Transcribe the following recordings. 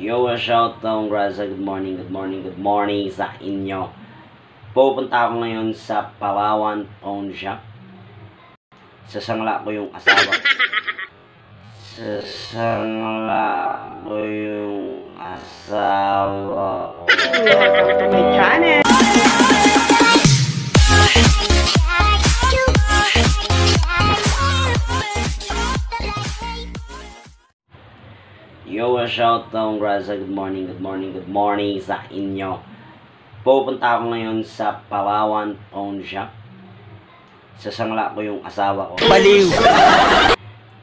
Yo, shout out Graza. Good morning sa inyo. Pupunta ako ngayon sa Palawan Pawn Shop. Sasangla ko yung asawa. Sasangla ko yung asawa ko. Welcome to my channel. Yo, shout out Graza. Good morning sa inyo. Pupunta ako ngayon sa Palawan Pawn Shop. Sasangla ko yung asawa ko. Baliw!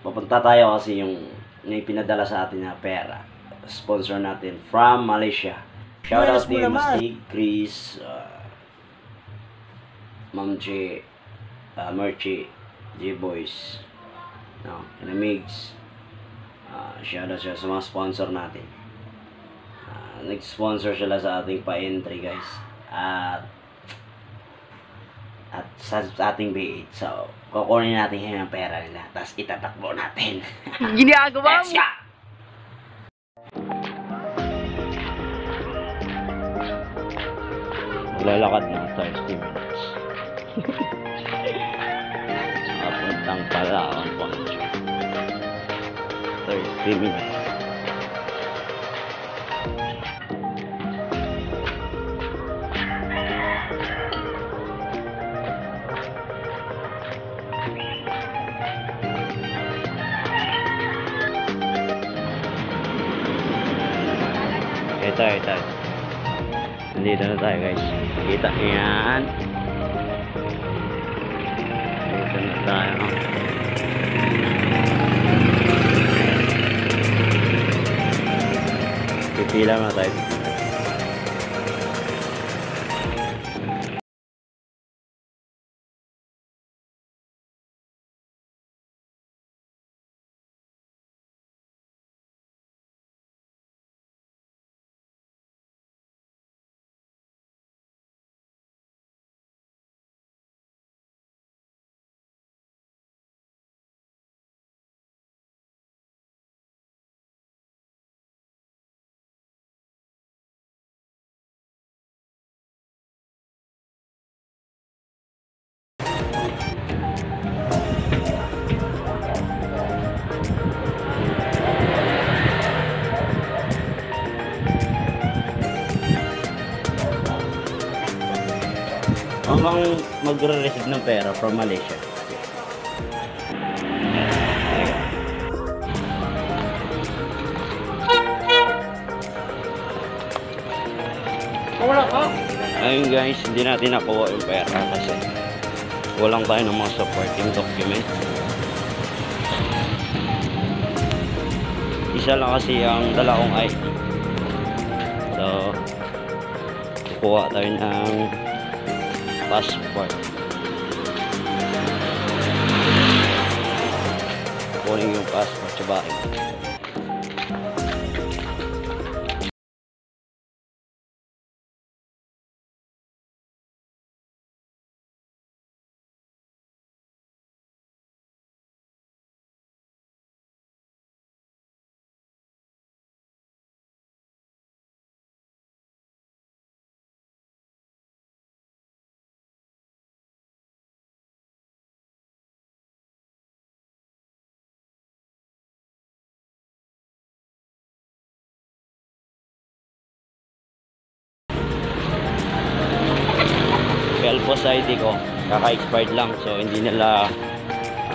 Pupunta tayo kasi yung pinadala sa atin na pera. Sponsor natin from Malaysia. Shout out to Mastig, Chris, Ma'am J, Merchie, J-Boys, no, Kinamigs. Shout out siya sa mga sponsor natin. Nag-sponsor sila sa ating pa-entry, guys. At sa ating B8. So, kukunin natin yung pera nila. Tapos itatakbo natin. Ginagawa mo. Maglalakad na 30 minutes. Papuntang Palawan Pawn Shop. 30 minutes. Ito. Nandito na tayo, guys. Kita nyo yan. Dito na tayo. Pipila na tayo. Hanggang magre-receive ng pera from Malaysia. Wala ka. Ayun, guys, hindi natin nakuha yung pera kasi walang tayo ng mga supporting document. Isa lang kasi ang dala kong ID. So, kukuha tayo ng passport. Kunin yung passport sa bahay. Post ID ko kaka-expired lang, so hindi nila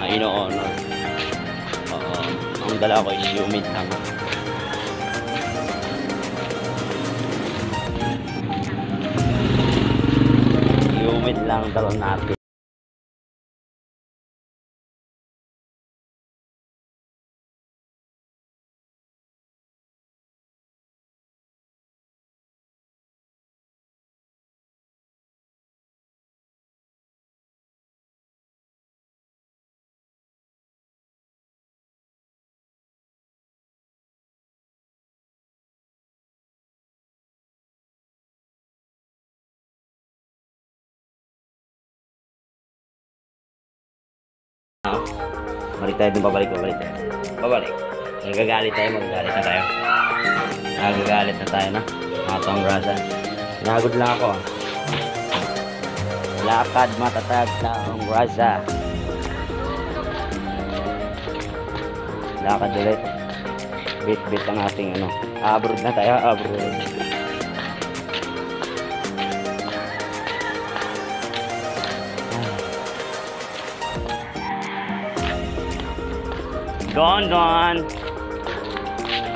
ino-honor. Ang dala ko is humid lang. Humid lang dala natin. Balik tayo dun, babalik tayo. Magagalit na tayo. Magagalit na tayo na. Mga taong grasa. Nagod lang ako. Lakad matatag taong grasa. Lakad ulit. Bit-bit ang ating ano. Abroad na tayo. Abroad. Don.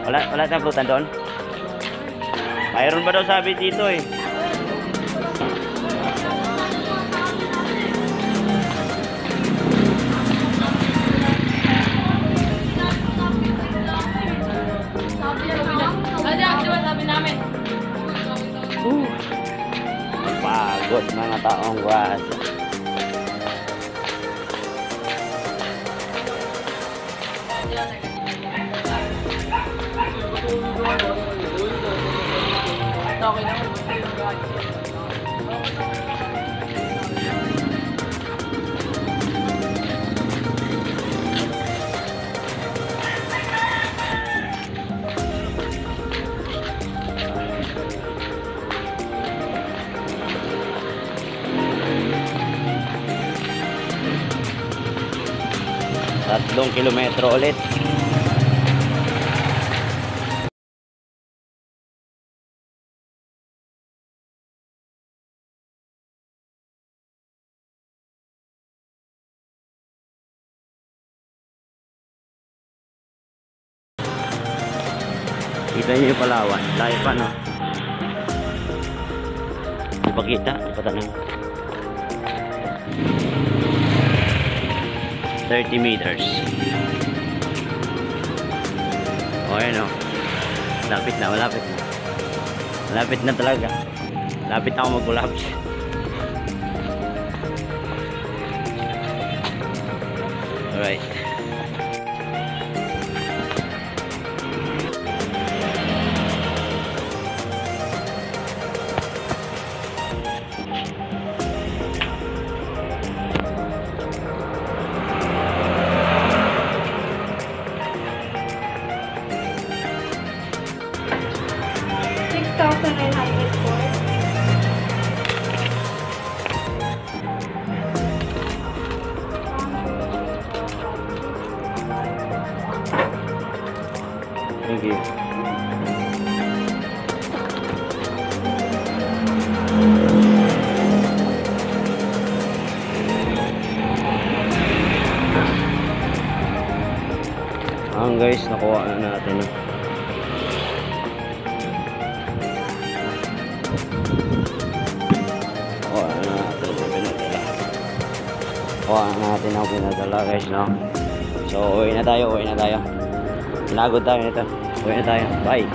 Wala tayong pulutan doon. Mayroon ba daw sabi dito eh. Pagod mga taong grasa. Tatlong kilometro ulit. Kita niyo yung Palawan. Layo pa, no? Hindi pa kita. Hindi pa tanong. 30 meters. O, ayan, o. Malapit na. Malapit na talaga. Malapit na ako mag-collapse. Alright. Thank you. Guys, nakuha na natin. Kuha natin ang pinadala guys, no? So, uwi na tayo. Nagod tayo nito. Uwi na tayo. Bye!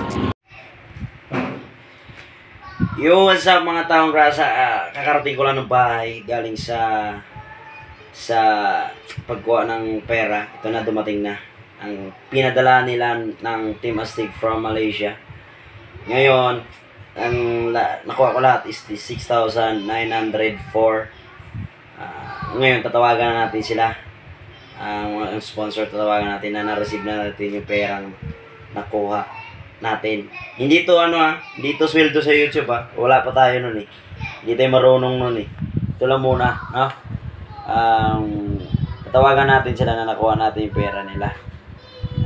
Yo, what's up mga taong grasa? Kakarating ko lang ng bahay galing sa pagkuha ng pera. Ito na, dumating na. Ang pinadala nila ng Team Astig from Malaysia. Ngayon, ang nakuha ko lahat is 6,904. Ngayon, tatawagan na natin sila. Ang sponsor, tatawagan natin na na-receive na natin yung perang nakuha natin. Hindi to hindi to sweldo sa YouTube Wala pa tayo nun eh. Hindi tayo marunong nun eh. Ito lang muna, no? Tatawagan natin sila na nakuha natin yung pera nila.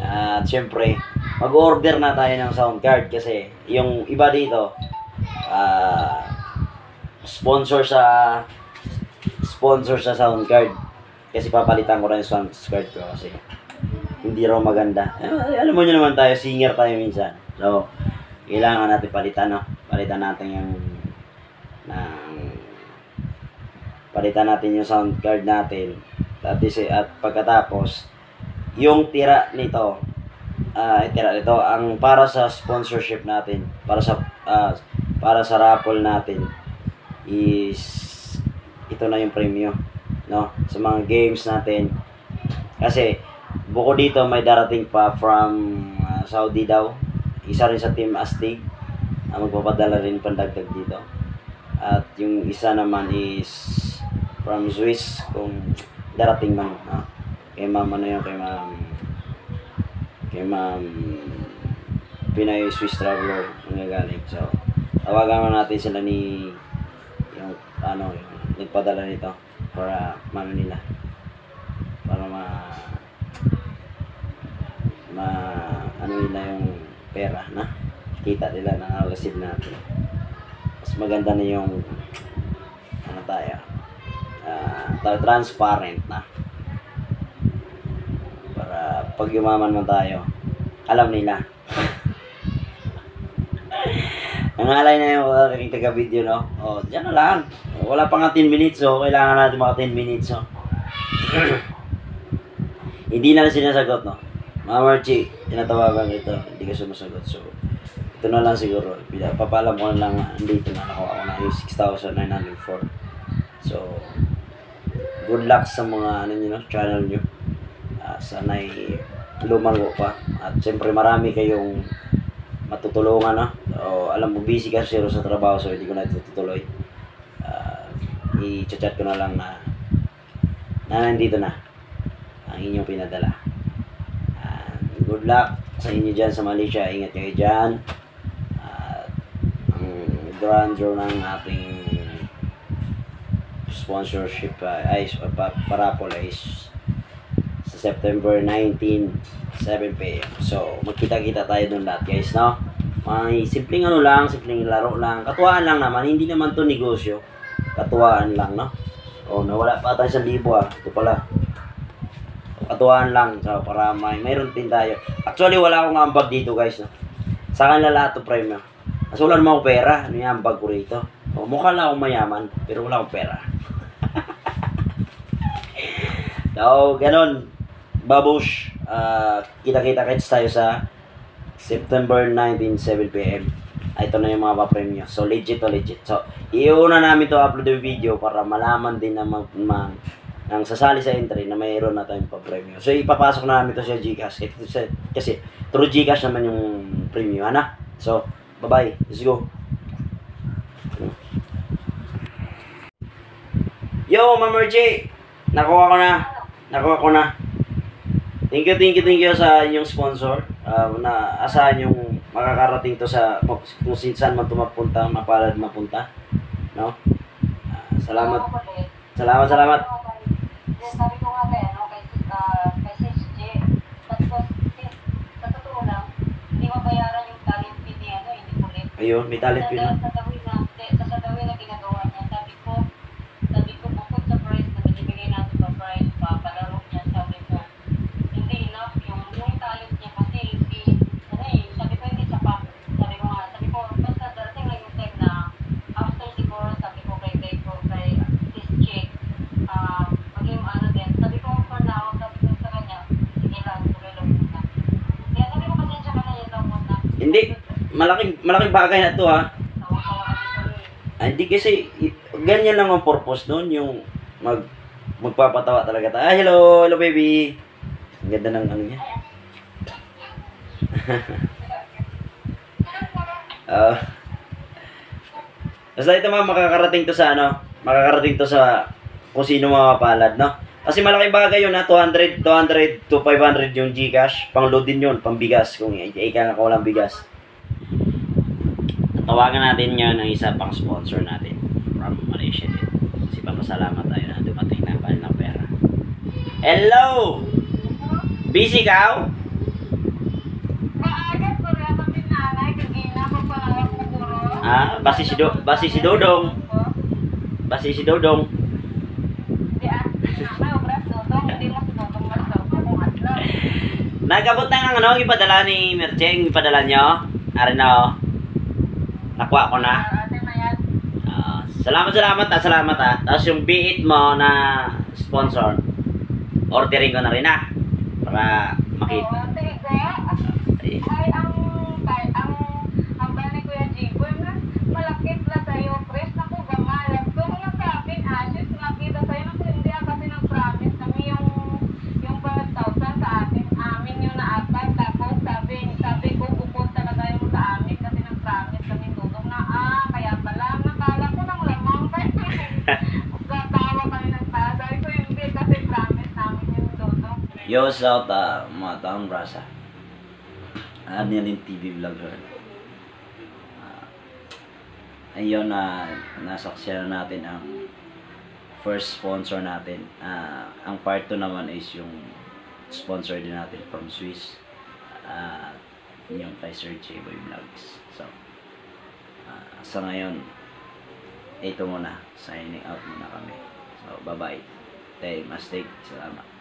At syempre, mag-order na tayo ng sound card kasi yung iba dito sponsor sa sound card kasi papalitan ko rin yung sound card ko kasi hindi raw maganda. Alam mo nyo naman tayo, singer tayo minsan. So, kailangan natin palitan, no? Palitan natin yung sound card natin. At pagkatapos, yung tira nito, ang para sa sponsorship natin, para sa raffle natin is ito na yung premium, no? Sa mga games natin. Kasi bukod dito may darating pa from Saudi daw. Isa rin sa Team Astig. Magpapadala rin pandagdag dito. At yung isa naman is from Swiss kung darating man, no? Kay ma'am Pinay Swiss Traveler ang gagaling. So, tawagan natin sila ni yung nagpadala nito para nila para ano nila yung pera na kita nila na receive natin. Mas maganda na yung transparent na para pag yumaman man tayo alam nila. Nangalay na yung aking taga-video, no? O, dyan na lang. Wala pa nga 10 minutes, so kailangan natin mga 10 minutes, so. Hindi na lang sinasagot, no? Mga Marchi, tinatawagan ito, hindi ka sumasagot, so. Ito na lang siguro. Papalam ko na lang, andito na ako na yung 6,904. So, good luck sa mga, channel nyo. Sana'y lumago pa. At siyempre marami kayong matutulungan, no? O, alam mo, busy kasi sa trabaho, so hindi ko na itutuloy. I-chat ko na lang na nandito na ang inyong pinadala. Good luck sa inyo dyan sa Malaysia. Ingat kayo dyan. Ang grand draw ng ating sponsorship parapol is sa September 19, 7 p.m. So, magkita-kita tayo doon lahat, guys, no? May simpleng simpleng laro lang. Katuwaan lang naman, hindi naman to negosyo. Katuwaan lang, no? O, nawala pa tayo 1,000, Ito pala. Katuwaan lang, so, para mayroon din tayo. Actually, wala akong ambag dito, guys, no? Sa akin lahat to prime, no? Kasi wala naman akong pera. Ano yung ambag ko rito? O, mukha lang akong mayaman, pero wala akong pera. So, ganun. Babush, kita-kita kits tayo sa September 19, 7 p.m. Ito na yung mga pa-premyo. So, legit to legit. So, iuna namin to upload yung video para malaman din na ang sasali sa entry na mayroon na tayong pa-premyo. So, ipapasok na namin to sa Gcash. Kasi, through Gcash naman yung premyo. Ano? So, bye-bye. Let's go. Yo, Ma'am J. Nakuha ko na. Thank you sa inyong sponsor. Na asahan yung makakarating to sa kung saan man ito mapalad mapunta. No? Salamat. Salamat. Sabi ko nga kay Sis J, sa totoo lang, hindi mabayaran yung talent fee niya, hindi kulit. Ayun, may talent fee na. Sasadawin na ginagawa niya. Sabi ko, bukod sa price na binibigay natin pa price, palaro niya, sabi ko, hindi enough yung talent niya kasi sabi ko hindi sapat. Sabi ko, basta darating lang yung time na after siguro, sabi ko kay Sis J, maging din. Sabi ko, for now, sabi ko sa kanya, sige lang, tuloy lang muna. Kaya sabi ko, pasensya ka na yun lang muna. Hindi, malaking bagay na to, ha. Hindi kasi, ganyan lang ang purpose nun, yung magpapatawa talaga tayo. Hello baby. Ang ganda ng ano niya. Basta ito makakarating to sa kung sino mapapalad, no? Kasi malaking bagay yun, ha? 200 to 500 yung Gcash. Pang-load din yun, pang-bigas. Kung ika ka walang bigas. Tawagan natin yun ng isa pang sponsor natin from Malaysia din. Kasi papasalamat tayo na dumating na ng pera. Hello! Busy ka? Maagat ko rin kami nanay, kagina mo palawak na puro. Basi si Dodong. Di may obras Dodong, hindi mo si Dodong masaw kung atlaw. Nagabot na ang ipadala ni Mercheng, ipadala nyo. Ari na, nakuha ko na. Ate Mayat. Salamat ha. Tapos yung B8 mo na sponsor, ordering ko na rin ha. Para makita. Ay, ang bali ko yung Jiboy na malakit na sa'yo, press na ko gamalap. Kung mga kapin, Ashes, nakita sa'yo na hindi kasi ng promise kami yung 5,000 sa amin yung naatay. Tapos sabi ko, bukod talaga yung sa amin kasi ng promise kami tutong na, kaya pala, nakala ko ng lamang kayo. Gatawa kami ng tala. Sabi ko, hindi kasi promise namin yung tutong. Yo, shout out mga taong brasa. Anilin TV vlogger. Ayun na nasaksiyan na natin ang first sponsor natin. Ang part 2 naman is yung sponsor din natin from Swiss. Yung kay Sir J-Boy Vlogs. So, sa ngayon, ito muna. Signing out muna kami. So, bye-bye. Tay, Mastig. Salamat.